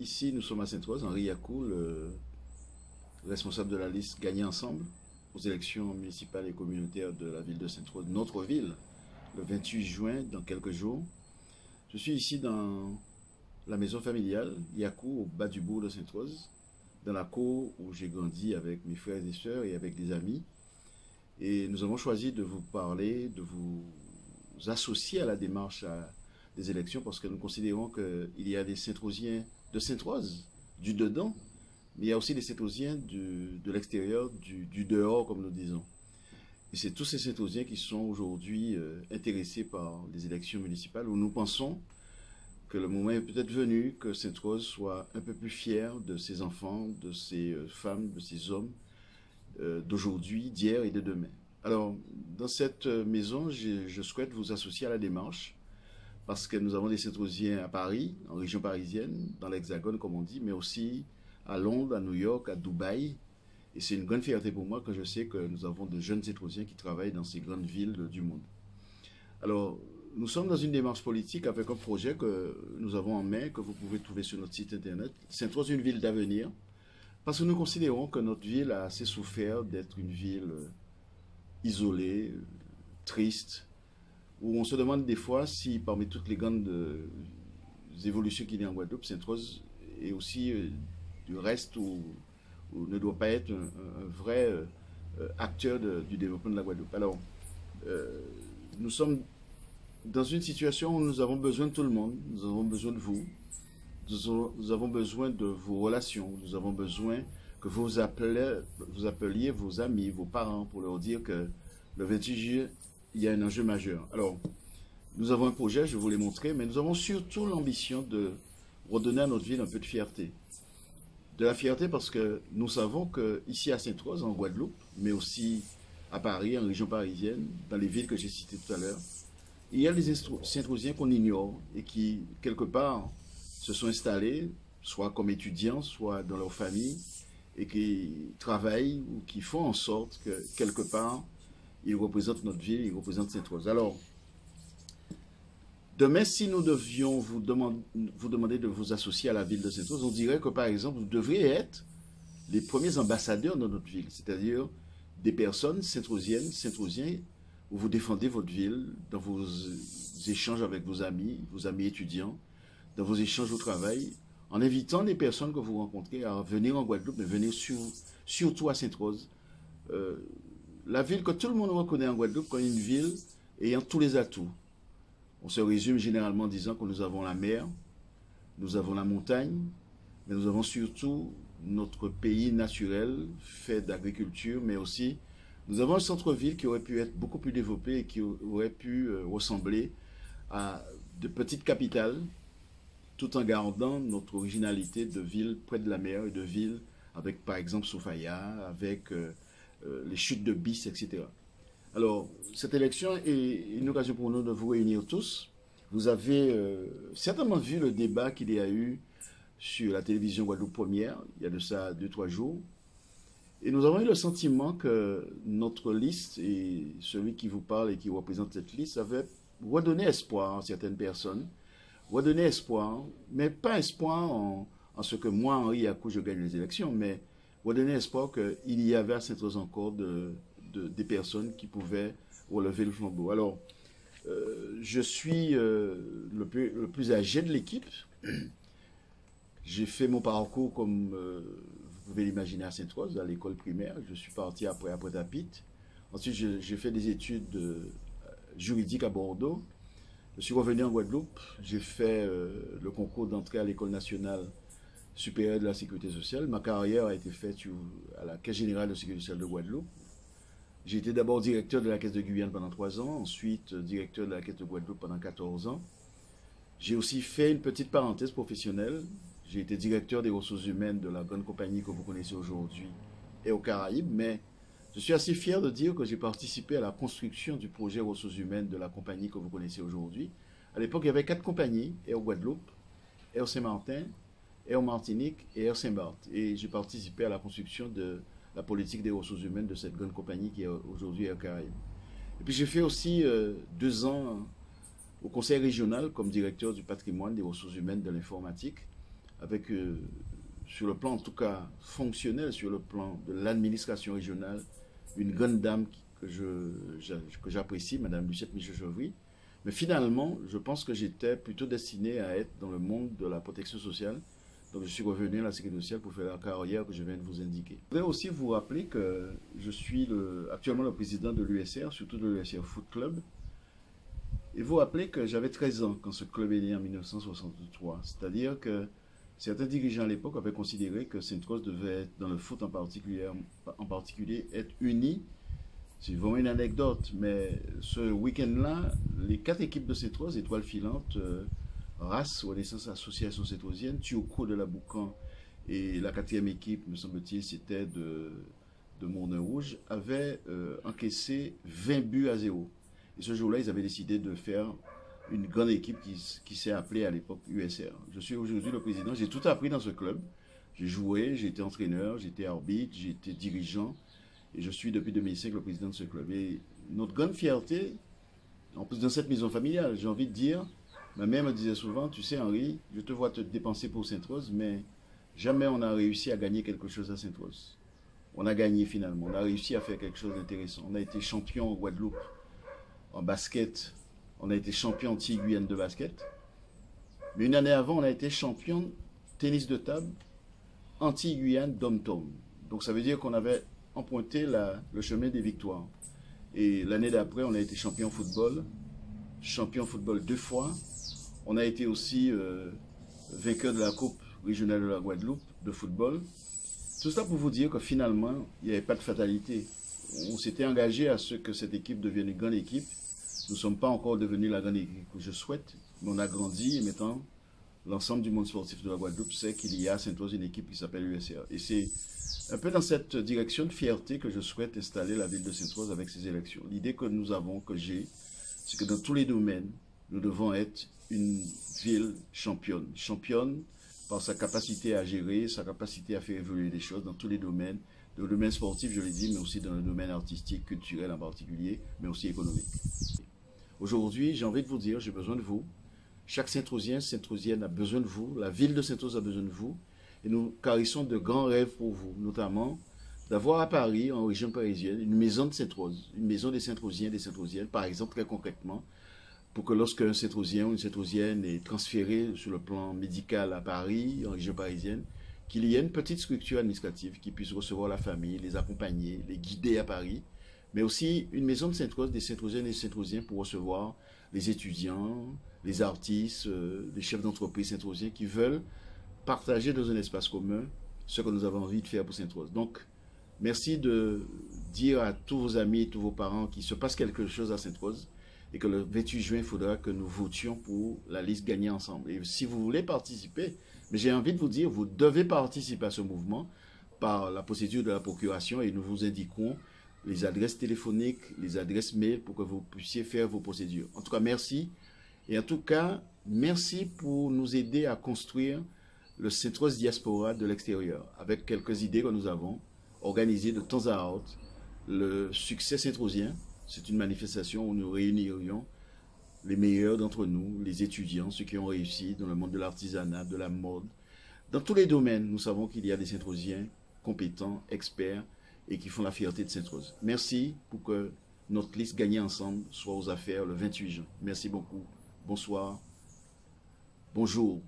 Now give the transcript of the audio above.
Ici, nous sommes à Sainte-Rose, Henri Yacoul, le responsable de la liste Gagner Ensemble aux élections municipales et communautaires de la ville de Sainte-Rose, notre ville, le 28 juin, dans quelques jours. Je suis ici dans la maison familiale, Yacoul, au bas du bourg de Sainte-Rose, dans la cour où j'ai grandi avec mes frères et sœurs et avec des amis. Et nous avons choisi de vous parler, de vous associer à la démarche des élections parce que nous considérons qu'il y a des Sainte-Rosiens de Sainte-Rose, du dedans, mais il y a aussi des Sainte-Rosiens de l'extérieur, du dehors, comme nous disons. Et c'est tous ces Sainte-Rosiens qui sont aujourd'hui intéressés par les élections municipales où nous pensons que le moment est peut-être venu que Sainte-Rose soit un peu plus fière de ses enfants, de ses femmes, de ses hommes, d'aujourd'hui, d'hier et de demain. Alors, dans cette maison, je souhaite vous associer à la démarche parce que nous avons des Sainte-Rosiens à Paris, en région parisienne, dans l'Hexagone comme on dit, mais aussi à Londres, à New York, à Dubaï. Et c'est une grande fierté pour moi que je sais que nous avons de jeunes Sainte-Rosiens qui travaillent dans ces grandes villes du monde. Alors, nous sommes dans une démarche politique avec un projet que nous avons en main, que vous pouvez trouver sur notre site internet. Sainte-Rose, une ville d'avenir, parce que nous considérons que notre ville a assez souffert d'être une ville isolée, triste, où on se demande des fois si parmi toutes les grandes évolutions qu'il y a en Guadeloupe, Sainte-Rose est aussi du reste où ne doit pas être un vrai acteur du développement de la Guadeloupe. Alors, nous sommes dans une situation où nous avons besoin de tout le monde, nous avons besoin de vous, nous avons besoin de vos relations, nous avons besoin que vous appeliez vos amis, vos parents pour leur dire que le 28 juillet, il y a un enjeu majeur. Alors, nous avons un projet, je vais vous l'ai montré, mais nous avons surtout l'ambition de redonner à notre ville un peu de fierté. De la fierté parce que nous savons qu'ici à Sainte-Rose, en Guadeloupe, mais aussi à Paris, en région parisienne, dans les villes que j'ai citées tout à l'heure, il y a des Sainte-Rosiens qu'on ignore et qui, quelque part, se sont installés, soit comme étudiants, soit dans leur famille, et qui travaillent ou qui font en sorte que, quelque part, ils représentent notre ville, ils représentent Sainte-Rose. Alors, demain, si nous devions vous demander de vous associer à la ville de Sainte-Rose, on dirait que, par exemple, vous devriez être les premiers ambassadeurs de notre ville, c'est-à-dire des personnes sainte-rosiennes, sainte-rosiens, où vous défendez votre ville dans vos échanges avec vos amis étudiants, dans vos échanges au travail, en invitant les personnes que vous rencontrez à venir en Guadeloupe, mais venir surtout à Sainte-Rose. La ville que tout le monde reconnaît en Guadeloupe comme une ville ayant tous les atouts. On se résume généralement en disant que nous avons la mer, nous avons la montagne, mais nous avons surtout notre pays naturel fait d'agriculture, mais aussi nous avons un centre-ville qui aurait pu être beaucoup plus développé et qui aurait pu ressembler à de petites capitales, tout en gardant notre originalité de ville près de la mer et de ville avec par exemple Sofaya, avec les chutes de Bis, etc. Alors, cette élection est une occasion pour nous de vous réunir tous. Vous avez certainement vu le débat qu'il y a eu sur la télévision Guadeloupe Première, il y a de ça 2-3 jours. Et nous avons eu le sentiment que notre liste et celui qui vous parle et qui représente cette liste avait redonné espoir à certaines personnes, redonné espoir, mais pas espoir en ce que moi, Henri Yacoul, je gagne les élections, mais redonner espoir qu'il y avait à Sainte-Rose encore des personnes qui pouvaient relever le flambeau. Alors, je suis le plus âgé de l'équipe. J'ai fait mon parcours comme vous pouvez l'imaginer à Sainte-Rose, à l'école primaire. Je suis parti à Pointe-à-Pitre. Ensuite, j'ai fait des études juridiques à Bordeaux. Je suis revenu en Guadeloupe. J'ai fait le concours d'entrée à l'École nationale supérieure de la sécurité sociale. Ma carrière a été faite à la Caisse générale de sécurité sociale de Guadeloupe. J'ai été d'abord directeur de la Caisse de Guyane pendant 3 ans, ensuite directeur de la Caisse de Guadeloupe pendant 14 ans. J'ai aussi fait une petite parenthèse professionnelle. J'ai été directeur des ressources humaines de la grande compagnie que vous connaissez aujourd'hui et aux Caraïbes, mais je suis assez fier de dire que j'ai participé à la construction du projet ressources humaines de la compagnie que vous connaissez aujourd'hui. À l'époque, il y avait 4 compagnies, Air Guadeloupe, Air Saint-Martin, Air Martinique et Air Saint-Barth. Et j'ai participé à la construction de la politique des ressources humaines de cette grande compagnie qui est aujourd'hui Air Caraïbes. Et puis j'ai fait aussi 2 ans au conseil régional comme directeur du patrimoine des ressources humaines de l'informatique avec, sur le plan en tout cas fonctionnel, sur le plan de l'administration régionale, une grande dame que j'apprécie, Madame Lucette Michel-Chevry. Mais finalement, je pense que j'étais plutôt destiné à être dans le monde de la protection sociale. Donc je suis revenu à la sécurité sociale pour faire la carrière que je viens de vous indiquer. Je voudrais aussi vous rappeler que je suis actuellement le président de l'USR, surtout de l'USR Foot Club. Et vous rappelez que j'avais 13 ans quand ce club est né en 1963. C'est-à-dire que certains dirigeants à l'époque avaient considéré que Sainte-Rose devait être, dans le foot en particulier, être uni. C'est vraiment une anecdote, mais ce week-end-là, les 4 équipes de Sainte-Rose, Étoile Filante, Race, Renaissance Association Sainte-Rosienne, Tioco de la Boucan et la 4e équipe, me semble-t-il, c'était de Mourne-Rouge, avaient encaissé 20 buts à 0. Et ce jour-là, ils avaient décidé de faire une grande équipe qui s'est appelée à l'époque USR. Je suis aujourd'hui le président, j'ai tout appris dans ce club. J'ai joué, j'ai été entraîneur, j'ai été arbitre, j'ai été dirigeant. Et je suis depuis 2005 le président de ce club. Et notre grande fierté, en plus dans cette maison familiale, j'ai envie de dire, ma mère me disait souvent, tu sais Henri, je te vois te dépenser pour Sainte-Rose, mais jamais on a réussi à gagner quelque chose à Sainte-Rose. On a gagné finalement, on a réussi à faire quelque chose d'intéressant. On a été champion en Guadeloupe en basket, on a été champion anti-Guyane de basket. Mais une année avant, on a été champion tennis de table anti-Guyane dom-tom. Donc ça veut dire qu'on avait emprunté le chemin des victoires. Et l'année d'après, on a été champion football 2 fois. On a été aussi vainqueur de la Coupe régionale de la Guadeloupe de football. Tout ça pour vous dire que finalement, il n'y avait pas de fatalité. On s'était engagé à ce que cette équipe devienne une grande équipe. Nous ne sommes pas encore devenus la grande équipe que je souhaite, mais on a grandi et maintenant, l'ensemble du monde sportif de la Guadeloupe sait qu'il y a à Sainte-Rose une équipe qui s'appelle USR. Et c'est un peu dans cette direction de fierté que je souhaite installer la ville de Sainte-Rose avec ces élections. L'idée que nous avons, que j'ai, c'est que dans tous les domaines, nous devons être une ville championne. Championne par sa capacité à gérer, sa capacité à faire évoluer les choses dans tous les domaines. Dans le domaine sportif, je l'ai dit, mais aussi dans le domaine artistique, culturel en particulier, mais aussi économique. Aujourd'hui, j'ai envie de vous dire, j'ai besoin de vous. Chaque Sainte-Rosien, Sainte-Rosienne a besoin de vous. La ville de Sainte-Rose a besoin de vous. Et nous caressons de grands rêves pour vous, notamment d'avoir à Paris, en région parisienne, une maison de Sainte-Rose, une maison des Sainte-Rosiens, des Sainte-Rosiennes, par exemple, très concrètement, pour que lorsque un Sainte-Rosien ou une Sainte-Rosienne est transféré sur le plan médical à Paris, en région parisienne, qu'il y ait une petite structure administrative qui puisse recevoir la famille, les accompagner, les guider à Paris, mais aussi une maison de Sainte-Rose, des Sainte-Rosiennes et des Sainte-Rosiens pour recevoir les étudiants, les artistes, les chefs d'entreprise Sainte-Rosiens qui veulent partager dans un espace commun ce que nous avons envie de faire pour Sainte-Rose. Donc, merci de dire à tous vos amis, tous vos parents qu'il se passe quelque chose à Sainte-Rose et que le 28 juin, il faudra que nous votions pour la liste gagnée ensemble. Et si vous voulez participer, mais j'ai envie de vous dire, vous devez participer à ce mouvement par la procédure de la procuration et nous vous indiquons les adresses téléphoniques, les adresses mail pour que vous puissiez faire vos procédures. En tout cas, merci. Et en tout cas, merci pour nous aider à construire le Sainte-Rose Diaspora de l'extérieur, avec quelques idées que nous avons organisées de temps à autre. Le succès sainte-rosien, c'est une manifestation où nous réunirions les meilleurs d'entre nous, les étudiants, ceux qui ont réussi dans le monde de l'artisanat, de la mode. Dans tous les domaines, nous savons qu'il y a des Sainte-Rosiens compétents, experts, et qui font la fierté de Sainte-Rose. Merci pour que notre liste gagnée ensemble soit aux affaires le 28 juin. Merci beaucoup. Bonsoir. Bonjour.